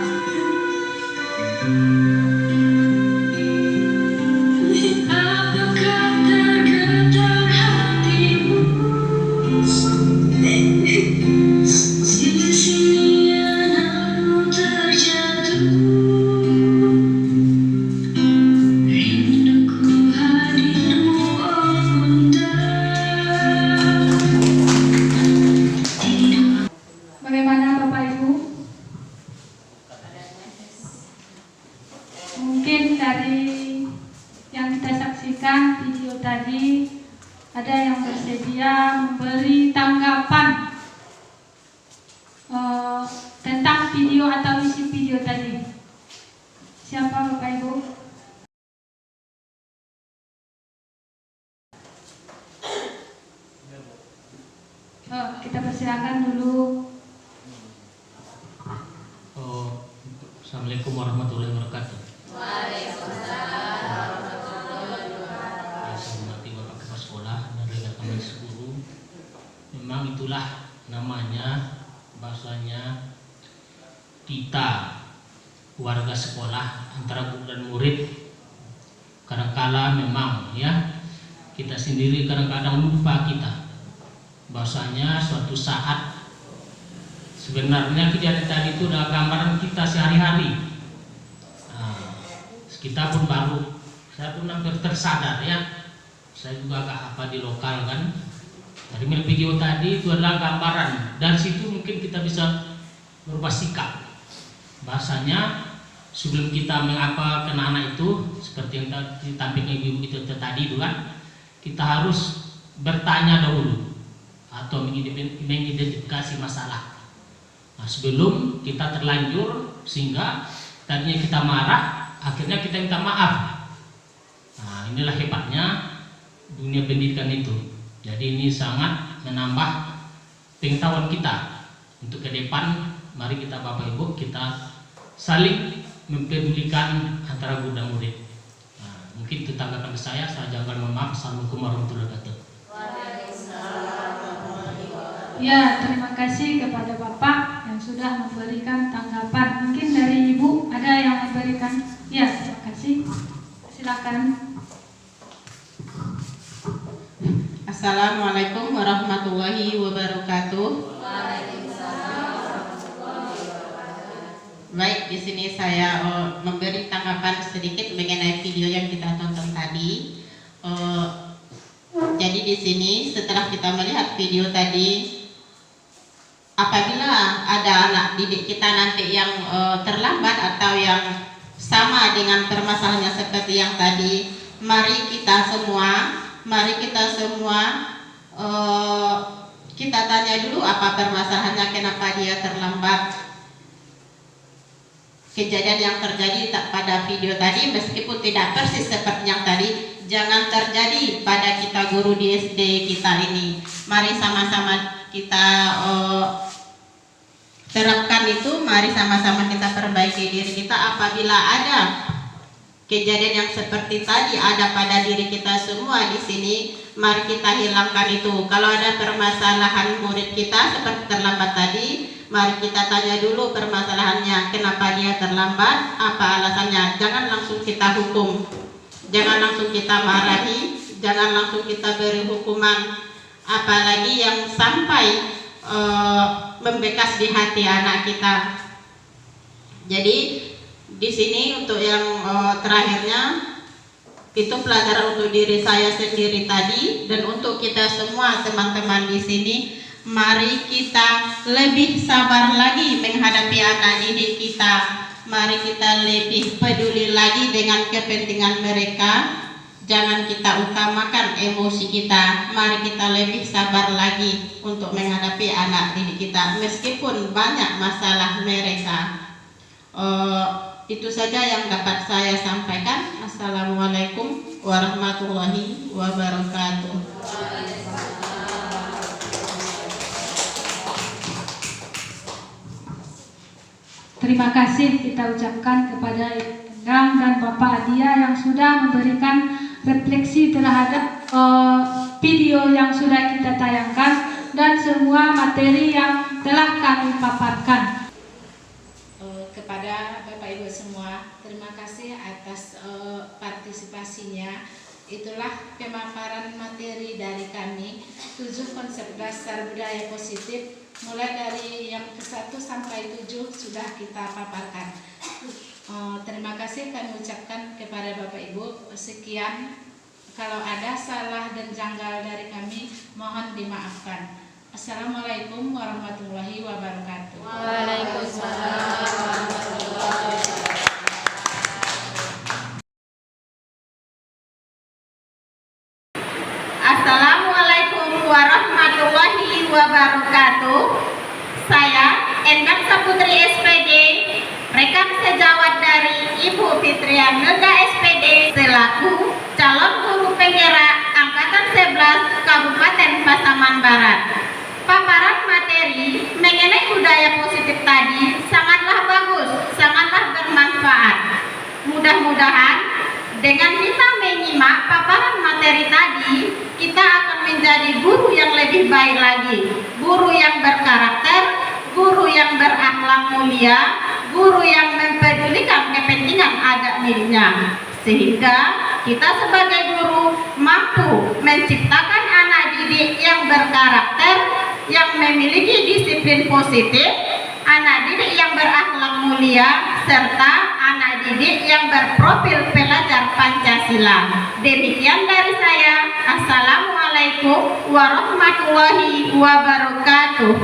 Apakah tergetar hatimu? Sia-sia anakmu terjatuh. Rinduku hadirmu oh bunda. Bagaimana Bapak Ibu? Mungkin dari yang kita saksikan video tadi ada yang bersedia memberi tanggapan tentang video atau isi video tadi. Siapa Bapak Ibu? Kita persilakan dulu. Assalamualaikum warahmatullahi wabarakatuh. Saya hormati Bapak Kepala Sekolah dan rekan-rekan guru. Memang itulah namanya, bahasanya kita warga sekolah antara guru dan murid. Kadang-kala memang ya kita sendiri kadang-kadang lupa kita. Bahasanya suatu saat sebenarnya kejadian tadi itu adalah gambaran kita sehari-hari. Kita pun baru, saya pun hampir tersadar ya. Saya juga agak apa di lokal kan. Dari video tadi itu adalah gambaran. Dan situ mungkin kita bisa berubah sikap. Bahasanya sebelum kita mengapa kena anak itu, seperti yang ditampilkan ibu itu tadi itu kan, kita harus bertanya dahulu atau mengidentifikasi masalah. Nah, sebelum kita terlanjur sehingga tadinya kita marah, akhirnya kita minta maaf. Nah, inilah hebatnya dunia pendidikan itu. Jadi ini sangat menambah pengetahuan kita untuk ke depan. Mari kita Bapak Ibu kita saling mempedulikan antara guru dan murid. Nah, mungkin itu tanggapan saya jangan memaaf. Assalamualaikum warahmatullahi wabarakatuh. Ya, terima kasih kepada Bapak yang sudah memberikan tanggapan. Mungkin dari Ibu ada yang memberikan. Ya, terima kasih. Silakan. Assalamualaikum warahmatullahi wabarakatuh. Baik, di sini saya memberi tanggapan sedikit mengenai video yang kita tonton tadi. Jadi di sini setelah kita melihat video tadi, apabila ada anak didik kita nanti yang terlambat atau yang sama dengan permasalahannya seperti yang tadi, mari kita semua kita tanya dulu apa permasalahannya, kenapa dia terlambat. Kejadian yang terjadi pada video tadi meskipun tidak persis seperti yang tadi, jangan terjadi pada kita guru di SD kita ini. Mari sama-sama kita terapkan itu, mari sama-sama kita perbaiki diri kita. Apabila ada kejadian yang seperti tadi ada pada diri kita semua di sini, mari kita hilangkan itu. Kalau ada permasalahan murid kita seperti terlambat tadi, mari kita tanya dulu permasalahannya, kenapa dia terlambat, apa alasannya. Jangan langsung kita hukum, jangan langsung kita marahi, jangan langsung kita beri hukuman, apalagi yang sampai membekas di hati anak kita. Jadi di sini untuk yang terakhirnya itu pelajaran untuk diri saya sendiri tadi dan untuk kita semua teman-teman di sini. Mari kita lebih sabar lagi menghadapi anak didik kita. Mari kita lebih peduli lagi dengan kepentingan mereka. Jangan kita utamakan emosi kita. Mari kita lebih sabar lagi untuk menghadapi anak didik kita meskipun banyak masalah mereka. Itu saja yang dapat saya sampaikan. Assalamualaikum warahmatullahi wabarakatuh. Terima kasih kita ucapkan kepada Endang dan Bapak Adia yang sudah memberikan refleksi terhadap video yang sudah kita tayangkan. dan semua materi yang telah kami paparkan. Kepada Bapak Ibu semua, terima kasih atas partisipasinya. Itulah pemaparan materi dari kami, 7 konsep dasar budaya positif, mulai dari yang ke-1 sampai 7 sudah kita paparkan. Terima kasih kami ucapkan kepada Bapak Ibu. Sekian, kalau ada salah dan janggal dari kami, mohon dimaafkan. Assalamualaikum warahmatullahi wabarakatuh. Waalaikumsalam warahmatullahi wabarakatuh. Assalamualaikum warahmatullahi wabarakatuh. Saya Endang Saputri SPD, rekan sejawat dari Ibu Fitrian Nega SPD selaku calon guru penggerak Angkatan 11 Kabupaten Pasaman Barat. Paparan materi mengenai budaya positif tadi sangatlah bagus, sangatlah bermanfaat. Mudah-mudahan dengan kita menyimak paparan materi tadi, kita akan menjadi guru yang lebih baik lagi, guru yang berkarakter, guru yang berakhlak mulia, guru yang mempedulikan kepentingan anak dirinya, sehingga kita sebagai guru mampu menciptakan anak didik yang berkarakter, yang memiliki disiplin positif, anak didik yang berakhlak mulia, serta anak didik yang berprofil pelajar Pancasila. Demikian dari saya. Assalamualaikum warahmatullahi wabarakatuh.